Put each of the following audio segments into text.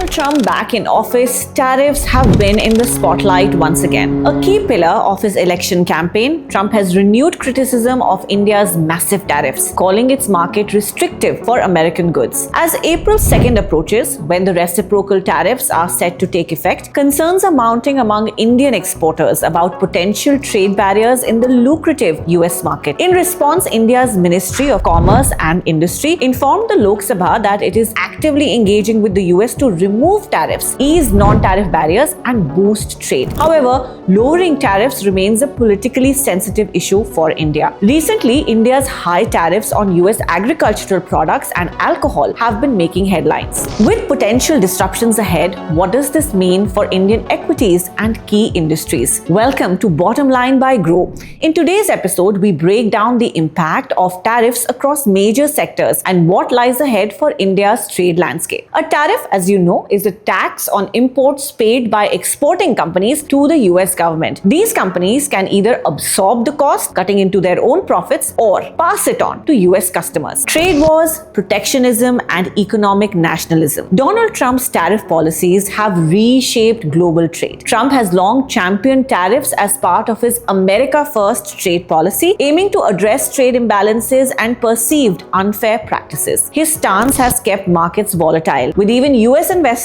Donald Trump back in office, tariffs have been in the spotlight once again. A key pillar of his election campaign, Trump has renewed criticism of India's massive tariffs, calling its market restrictive for American goods. As April 2nd approaches, when the reciprocal tariffs are set to take effect, concerns are mounting among Indian exporters about potential trade barriers in the lucrative US market. In response, India's Ministry of Commerce and Industry informed the Lok Sabha that it is actively engaging with the US to remove tariffs, ease non-tariff barriers, and boost trade. However, lowering tariffs remains a politically sensitive issue for India. Recently, India's high tariffs on US agricultural products and alcohol have been making headlines. With potential disruptions ahead, what does this mean for Indian equities and key industries? Welcome to Bottom Line by Grow. In today's episode, we break down the impact of tariffs across major sectors and what lies ahead for India's trade landscape. A tariff, as you know, is a tax on imports paid by exporting companies to the US government. These companies can either absorb the cost, cutting into their own profits, or pass it on to US customers. Trade wars, protectionism, and economic nationalism. Donald Trump's tariff policies have reshaped global trade. Trump has long championed tariffs as part of his America First trade policy, aiming to address trade imbalances and perceived unfair practices. His stance has kept markets volatile, with even US investors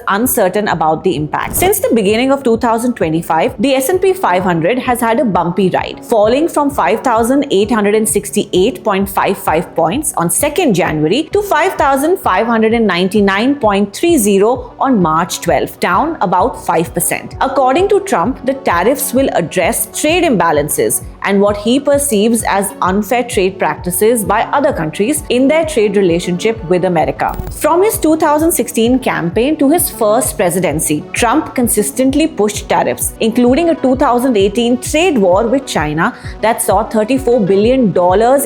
uncertain about the impact. Since the beginning of 2025, the S&P 500 has had a bumpy ride, falling from 5,868.55 points on 2nd January to 5,599.30 on March 12, down about 5%. According to Trump, the tariffs will address trade imbalances and what he perceives as unfair trade practices by other countries in their trade relationship with America. From his 2016 campaign to his first presidency, Trump consistently pushed tariffs, including a 2018 trade war with China that saw $34 billion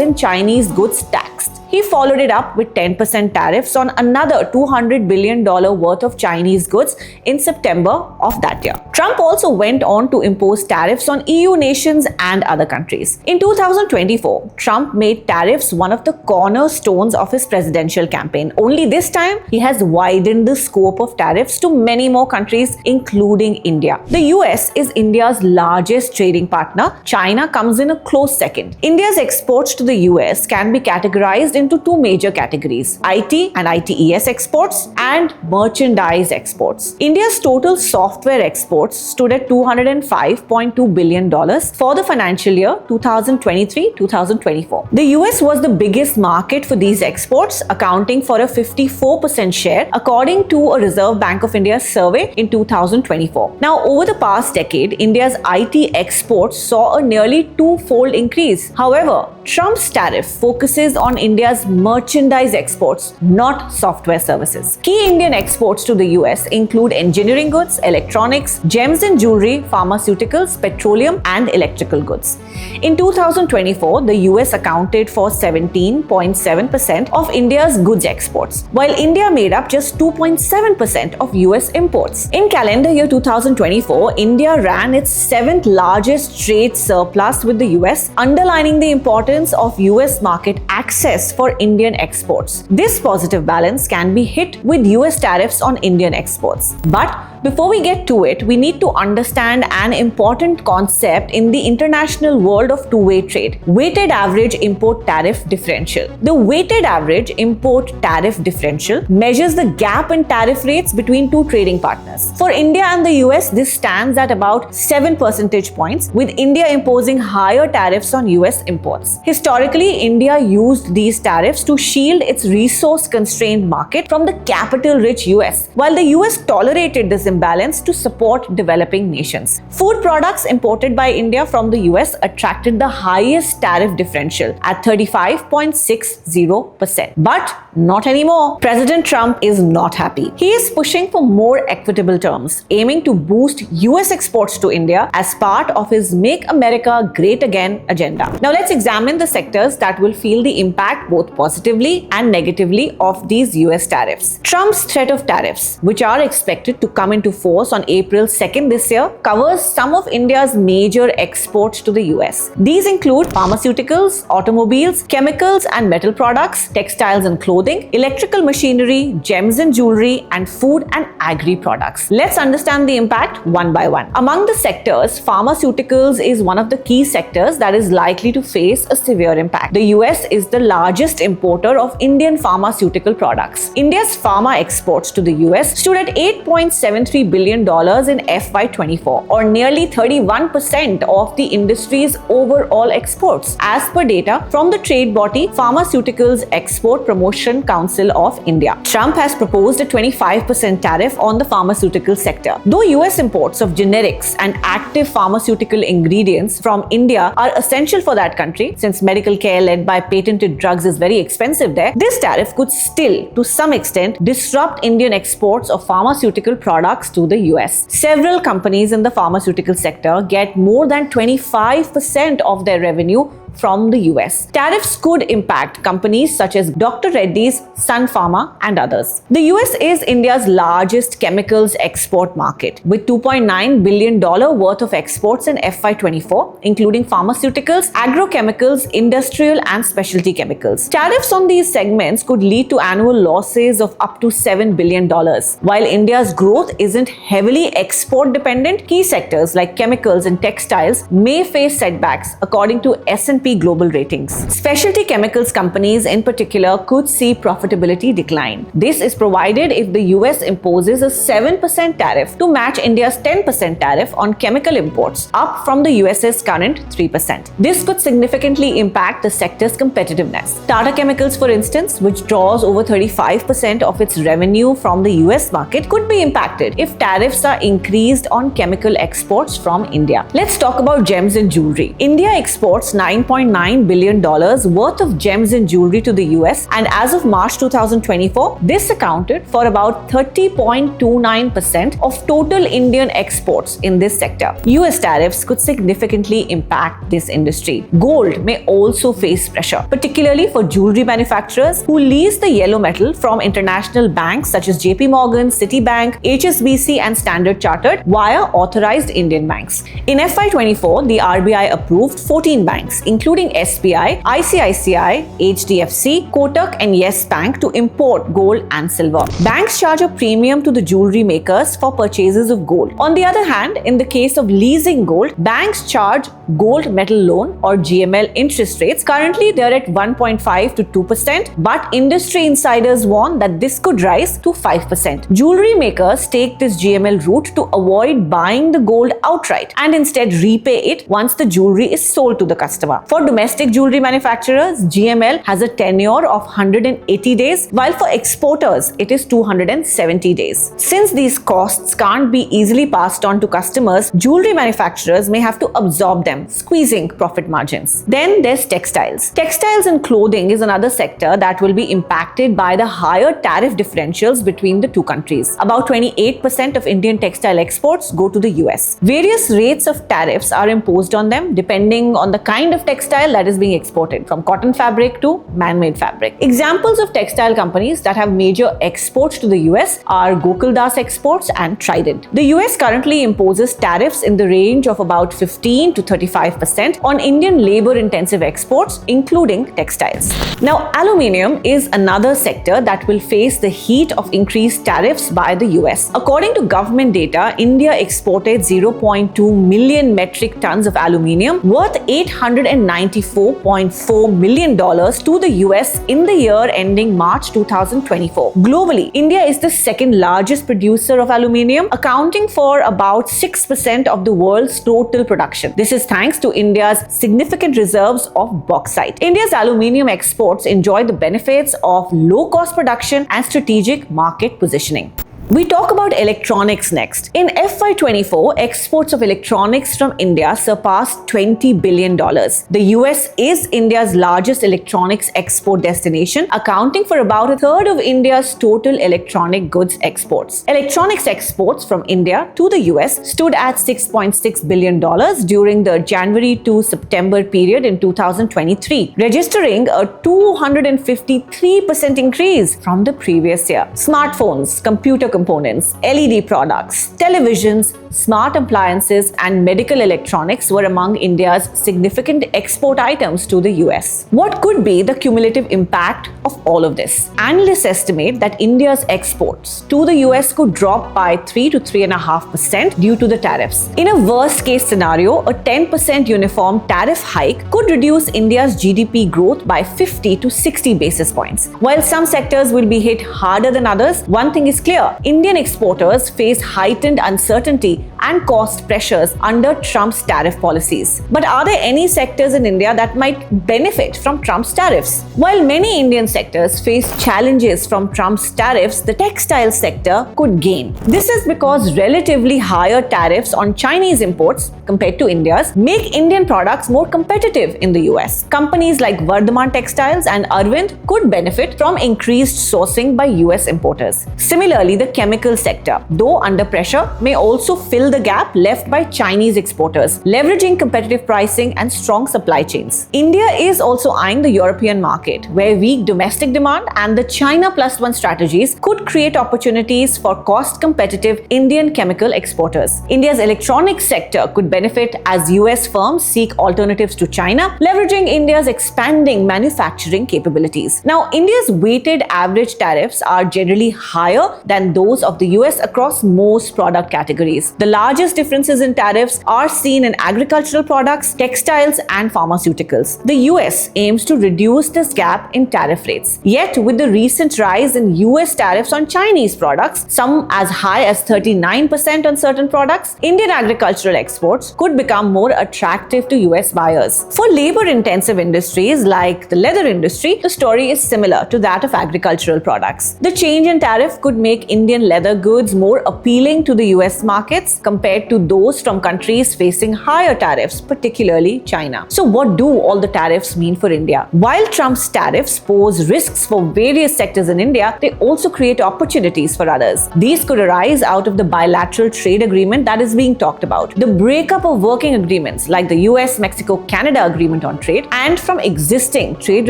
in Chinese goods taxed. He followed it up with 10% tariffs on another $200 billion worth of Chinese goods in September of that year. Trump also went on to impose tariffs on EU nations and other countries. In 2024, Trump made tariffs one of the cornerstones of his presidential campaign. Only this time, he has widened the scope of tariffs to many more countries, including India. The US is India's largest trading partner. China comes in a close second. India's exports to the US can be categorized into two major categories: IT and ITES exports and merchandise exports. India's total software exports stood at $205.2 billion for the financial year 2023-2024. The US was the biggest market for these exports, accounting for a 54% share, according to a Reserve Bank of India survey in 2024. Now, over the past decade, India's IT exports saw a nearly twofold increase. However, Trump's tariff focuses on India's merchandise exports, not software services. Key Indian exports to the US include engineering goods, electronics, gems and jewelry, pharmaceuticals, petroleum, and electrical goods. In 2024, the US accounted for 17.7% of India's goods exports, while India made up just 2.7% of US imports. In calendar year 2024, India ran its 7th largest trade surplus with the US, underlining the importance of US market access for Indian exports. This positive balance can be hit with US tariffs on Indian exports. But before we get to it, we need to understand an important concept in the international world of two-way trade: weighted average import tariff differential. The weighted average import tariff differential measures the gap in tariff rates between two trading partners. For India and the US, this stands at about 7 percentage points, with India imposing higher tariffs on US imports. Historically, India used these tariffs to shield its resource-constrained market from the capital-rich US, while the US tolerated this imbalance to support developing nations. Food products imported by India from the US attracted the highest tariff differential at 35.60%. But not anymore. President Trump is not happy. He is pushing for more equitable terms, aiming to boost US exports to India as part of his Make America Great Again agenda. Now let's examine the sectors that will feel the impact both both positively and negatively of these US tariffs. Trump's threat of tariffs, which are expected to come into force on April 2nd this year, covers some of India's major exports to the US. These include pharmaceuticals, automobiles, chemicals and metal products, textiles and clothing, electrical machinery, gems and jewelry, and food and agri products. Let's understand the impact one by one. Among the sectors, pharmaceuticals is one of the key sectors that is likely to face a severe impact. The US is the largest importer of Indian pharmaceutical products. India's pharma exports to the US stood at $8.73 billion in FY24, or nearly 31% of the industry's overall exports, as per data from the trade body Pharmaceuticals Export Promotion Council of India. Trump has proposed a 25% tariff on the pharmaceutical sector. Though US imports of generics and active pharmaceutical ingredients from India are essential for that country, since medical care led by patented drugs is very expensive there, this tariff could still, to some extent, disrupt Indian exports of pharmaceutical products to the US. Several companies in the pharmaceutical sector get more than 25% of their revenue from the US. Tariffs could impact companies such as Dr. Reddy's, Sun Pharma, and others. The US is India's largest chemicals export market, with $2.9 billion worth of exports in FY24, including pharmaceuticals, agrochemicals, industrial, and specialty chemicals. Tariffs on these segments could lead to annual losses of up to $7 billion. While India's growth isn't heavily export dependent, key sectors like chemicals and textiles may face setbacks, according to S&P Global Ratings. Specialty chemicals companies in particular could see profitability decline. This is provided if the US imposes a 7% tariff to match India's 10% tariff on chemical imports, up from the US's current 3%. This could significantly impact the sector's competitiveness. Tata Chemicals, for instance, which draws over 35% of its revenue from the US market, could be impacted if tariffs are increased on chemical exports from India. Let's talk about gems and jewelry. India exports $9.9 billion worth of gems and jewelry to the US, and as of March 2024, this accounted for about 30.29% of total Indian exports in this sector. US tariffs could significantly impact this industry. Gold may also face pressure, particularly for jewelry manufacturers who lease the yellow metal from international banks such as JP Morgan, Citibank, HSBC, and Standard Chartered via authorized Indian banks. In FY24, the RBI approved 14 banks, including SBI, ICICI, HDFC, Kotak, and Yes Bank, to import gold and silver. Banks charge a premium to the jewelry makers for purchases of gold. On the other hand, in the case of leasing gold, banks charge gold metal loan or GML interest rates. Currently, they are at 1.5 to 2%, but industry insiders warn that this could rise to 5%. Jewelry makers take this GML route to avoid buying the gold outright and instead repay it once the jewelry is sold to the customer. For domestic jewelry manufacturers, GML has a tenure of 180 days, while for exporters, it is 270 days. Since these costs can't be easily passed on to customers, jewelry manufacturers may have to absorb them, squeezing profit margins. Then there's textiles. Textiles and clothing is another sector that will be impacted by the higher tariff differentials between the two countries. About 28% of Indian textile exports go to the US. Various rates of tariffs are imposed on them depending on the kind of textile that is being exported, from cotton fabric to man-made fabric. Examples of textile companies that have major exports to the US are Gokuldas Exports and Trident. The US currently imposes tariffs in the range of about 15 to 35% on Indian labor-intensive exports, including textiles. Now, aluminium is another sector that will face the heat of increased tariffs by the US. According to government data, India exported 0.2 million metric tons of aluminium worth $894.4 million to the US in the year ending March 2024. Globally, India is the second largest producer of aluminium, accounting for about 6% of the world's total production. This is thanks to India's significant reserves of bauxite. India's aluminium exports enjoy the benefits of low-cost production and strategic market positioning. We talk about electronics next. In FY24, exports of electronics from India surpassed $20 billion. The US is India's largest electronics export destination, accounting for about a third of India's total electronic goods exports. Electronics exports from India to the US stood at $6.6 billion during the January to September period in 2023, registering a 253% increase from the previous year. Smartphones, computer components, LED products, televisions, smart appliances, and medical electronics were among India's significant export items to the US. What could be the cumulative impact of all of this? Analysts estimate that India's exports to the US could drop by 3 to 3.5% due to the tariffs. In a worst-case scenario, a 10% uniform tariff hike could reduce India's GDP growth by 50 to 60 basis points. While some sectors will be hit harder than others, one thing is clear: Indian exporters face heightened uncertainty and cost pressures under Trump's tariff policies. But are there any sectors in India that might benefit from Trump's tariffs? While many Indian sectors face challenges from Trump's tariffs, the textile sector could gain. This is because relatively higher tariffs on Chinese imports compared to India's make Indian products more competitive in the US. Companies like Vardhaman Textiles and Arvind could benefit from increased sourcing by US importers. Similarly, the chemical sector, though under pressure, may also fill the gap left by Chinese exporters, leveraging competitive pricing and strong supply chains. India is also eyeing the European market, where weak domestic demand and the China Plus One strategies could create opportunities for cost-competitive Indian chemical exporters. India's electronics sector could benefit as US firms seek alternatives to China, leveraging India's expanding manufacturing capabilities. Now, India's weighted average tariffs are generally higher than those of the US across most product categories. The largest differences in tariffs are seen in agricultural products, textiles, and pharmaceuticals. The US aims to reduce this gap in tariff rates. Yet, with the recent rise in US tariffs on Chinese products, some as high as 39% on certain products, Indian agricultural exports could become more attractive to US buyers. For labor-intensive industries like the leather industry, the story is similar to that of agricultural products. The change in tariff could make Indian leather goods more appealing to the US markets compared to those from countries facing higher tariffs, particularly China. So what do all the tariffs mean for India? While Trump's tariffs pose risks for various sectors in India, they also create opportunities for others. These could arise out of the bilateral trade agreement that is being talked about, the breakup of working agreements like the US-Mexico-Canada Agreement on Trade, and from existing trade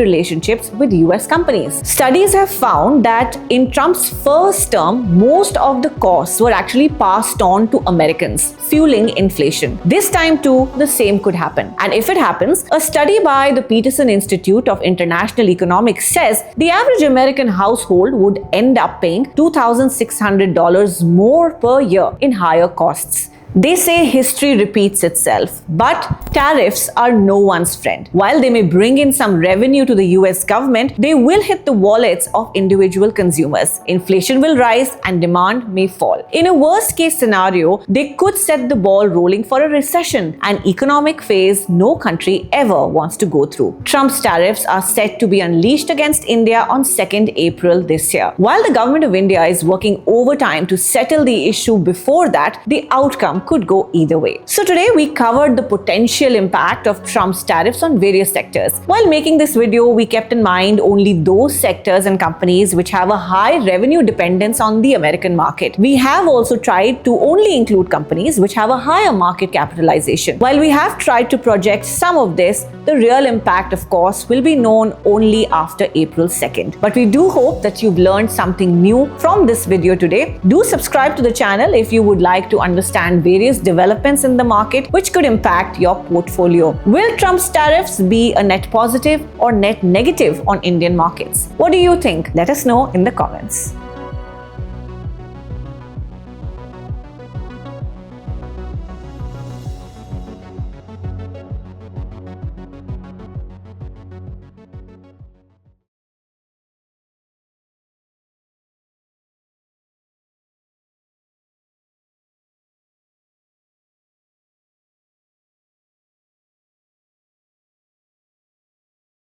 relationships with US companies. Studies have found that in Trump's first term, most of the costs were actually passed on to Americans, fueling inflation. This time too, the same could happen. And if it happens, a study by the Peterson Institute of International Economics says the average American household would end up paying $2,600 more per year in higher costs. They say history repeats itself, but tariffs are no one's friend. While they may bring in some revenue to the US government, they will hit the wallets of individual consumers. Inflation will rise and demand may fall. In a worst-case scenario, they could set the ball rolling for a recession, an economic phase no country ever wants to go through. Trump's tariffs are set to be unleashed against India on 2nd April this year. While the government of India is working overtime to settle the issue before that, the outcome could go either way. So today we covered the potential impact of Trump's tariffs on various sectors. While making this video, we kept in mind only those sectors and companies which have a high revenue dependence on the American market. We have also tried to only include companies which have a higher market capitalization. While we have tried to project some of this, the real impact, of course, will be known only after April 2nd. But we do hope that you've learned something new from this video today. Do subscribe to the channel if you would like to understand various developments in the market which could impact your portfolio. Will Trump's tariffs be a net positive or net negative on Indian markets? What do you think? Let us know in the comments.